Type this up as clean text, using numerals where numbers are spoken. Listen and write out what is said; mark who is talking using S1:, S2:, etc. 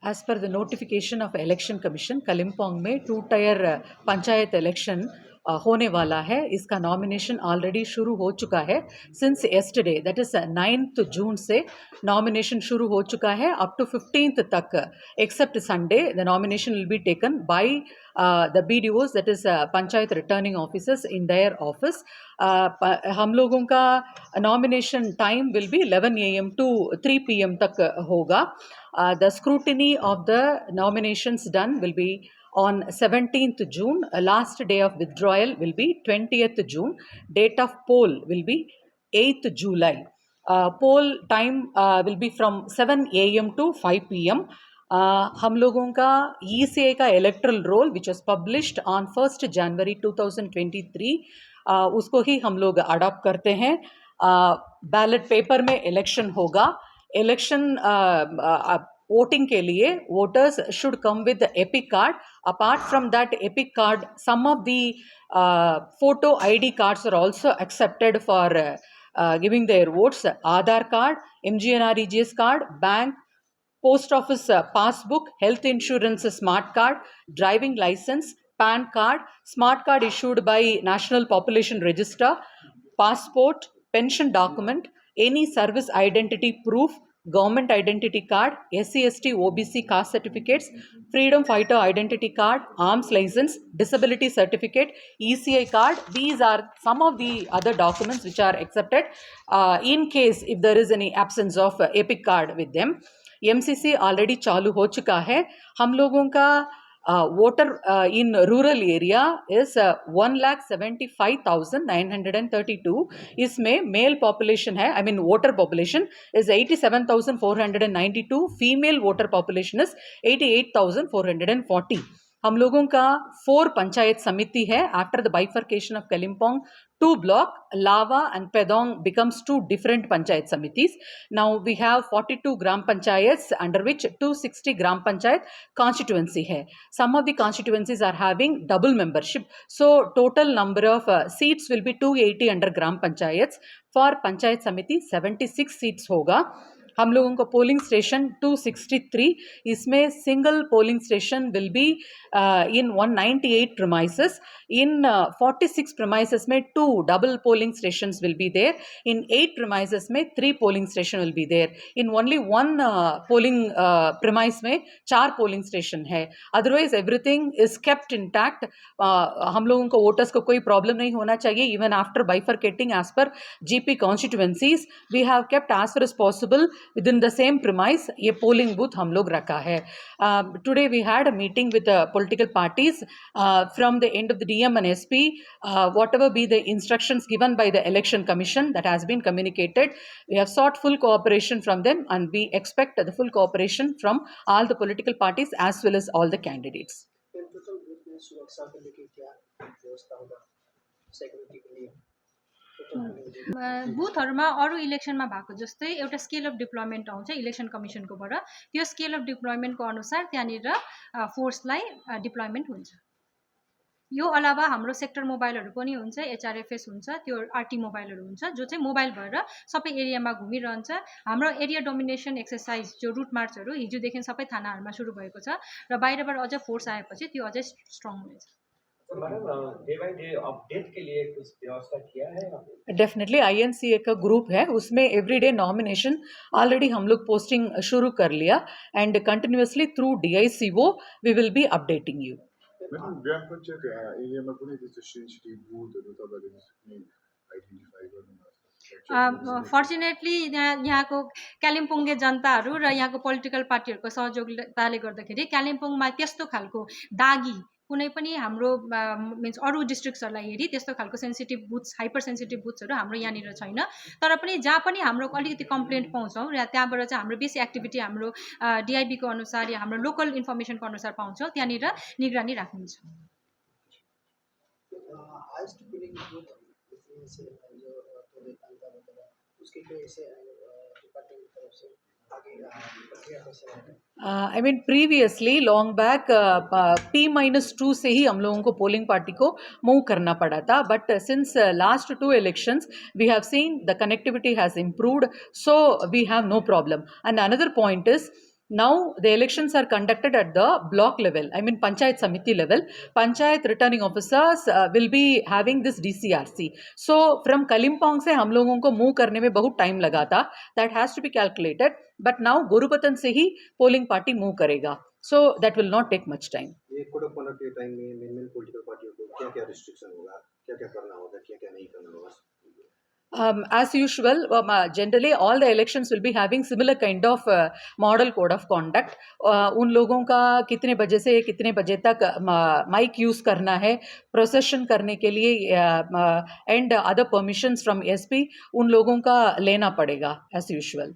S1: As per the notification of Election Commission, Kalimpong में 2-tier panchayat election होने वाला है. इसका नॉमिनेशन ऑलरेडी शुरू हो चुका है. Since yesterday, that is 9th June से नॉमिनेशन शुरू हो चुका है. अप टू 15th तक, except Sunday, the nomination will be taken by the BDOs, that is panchayat returning officers in their office. हम लोगों का nomination time will be 11 AM to 3 PM तक होगा. The scrutiny of the nominations done will be on 17th June. Last day of withdrawal will be 20th June. Date of poll will be 8th July. Poll time will be from 7 AM to 5 PM. हम लोगों का ECI का electoral roll which was published on 1st January 2023, उसको ही हम लोग adopt करते हैं. Ballot paper में इलेक्शन होगा. इलेक्शन वोटिंग के लिए voters should come with EPIC card. Apart from that EPIC card, some of the photo ID cards are also accepted for giving their votes. Aadhaar card, MGNREGS card, bank, post office passbook, health insurance smart card, driving license, PAN card, smart card issued by National Population Register, passport, pension document, any service identity proof, government identity card, SC/ST OBC caste certificates, freedom fighter identity card, arms license, disability certificate, ECI card. These are some of the other documents which are accepted in case if there is any absence of EPIC card with them. MCC already चालू हो चुका है. हम लोगों का voter in rural area is 1,75,932. इसमें mail population है, I mean voter population is 87,492. Female voter population is 88,440. हम लोगों का 4 पंचायत समिति है. After the bifurcation of Kalimpong, 2 block, Lava and Pedong becomes 2 different panchayat samitis. Now we have 42 gram panchayats, under which 260 gram panchayat constituency hai. Some of the constituencies are having double membership. So total number of seats will be 280 under gram panchayats. For panchayat samiti 76 seats hoga. हम लोगों को polling station 263. इसमें single polling station will be in 198 premises. In 46 premises में 2 double polling stations will be there. In 8 premises में 3 polling station will be there. In only 1 polling premise में 4 polling station है. Otherwise everything is kept intact. हम लोगों को voters को कोई problem नहीं होना चाहिए. Even after bifurcating as per GP constituencies, we have kept as far as possible within the same premise. ये polling booth हम लोग रखा है. Today we had a meeting with the political parties from the end of the DM and SP. Whatever be the instructions given by the Election Commission that has been communicated, we have sought full cooperation from them, and we expect the full cooperation from all the political parties as well as all the candidates.
S2: बुथहरुमा अरु इलेक्सनमा भएको जस्तै एउटा scale of deployment आउँछ election कमिसनकोबाट. त्यो scale of डिप्लोयमेन्टको अनुसार त्यहाँनिर फोर्सलाई deployment हुन्छ. यो अलावा हाम्रो सेक्टर मोबाइलहरु पनि हुन्छ, HRFS हुन्छ, त्यो RT मोबाइलहरु हुन्छ, जो चाहिँ मोबाइल भएर सबै एरियामा घुमिरहन्छ. हाम्रो एरिया डोमिनेसन एक्सरसाइज जो रुट मार्चहरु हिजोदेखि सबै थानाहरुमा सुरु भएको छ र बाहिरबाट अझ फोर्स आएपछि त्यो अझै स्ट्रङ हुनेछ.
S1: डेफिनेटली INCA का ग्रुप है, उसमें एवरीडे नॉमिनेशन ऑलरेडी हम लोग पोस्टिंग शुरू कर लिया. And continuously through DICO we will be updating you.
S2: Fortunately यहाँको कालिम्पोङे जनताहरू र यहाँको पोलिटिकल पार्टीहरूको सहयोगताले गर्दाखेरि कालिम्पोङमा त्यस्तो खालको दागी कुनै पनि हाम्रो मिन्स अरु डिस्ट्रिक्ट्सहरुलाई हेरी त्यस्तो खालको सेन्सिटिभ बुथ्स, हाइपर सेन्सिटिभ बुथ्सहरु हाम्रो यहाँनिर छैन. तर पनि जहाँ पनि हाम्रो अलिकति कम्प्लेन्ट पाउँछौं र त्यहाँबाट चाहिँ हाम्रो बेसी एक्टिभिटी हाम्रो DIB को अनुसार या हाम्रो लोकल इन्फर्मेसनको अनुसार पाउँछौं, त्यहाँनिर निगरानी राखिन्छ.
S1: I mean previously long back P-2 से ही हम लोगों को पोलिंग पार्टी को मूव करना पड़ा था. But since last 2 elections we have seen the connectivity has improved, so we have no problem. And another point is Now the elections are conducted at the block level, I mean Panchayat Samiti level. Panchayat returning officers will be having this DCRC. So from Kalimpong से हम लोगों को move करने में बहुत time लगा था. That has to be calculated. But now Gorupatan से ही polling party move करेगा. So that will not take much time.
S3: ये कोड ऑफ कॉन्डक्ट के टाइम में मेन पॉलिटिकल पार्टियों को क्या क्या रिस्ट्रिक्शन होगा, क्या क्या करना होगा, क्या क्या नहीं करना होगा?
S1: As usual, generally all the elections will be having similar kind of model code of conduct. उन लोगों का कितने बजे से कितने बजे तक माइक यूज़ करना है, प्रोसेशन करने के लिए and other permissions from SP उन लोगों का लेना पड़ेगा as usual.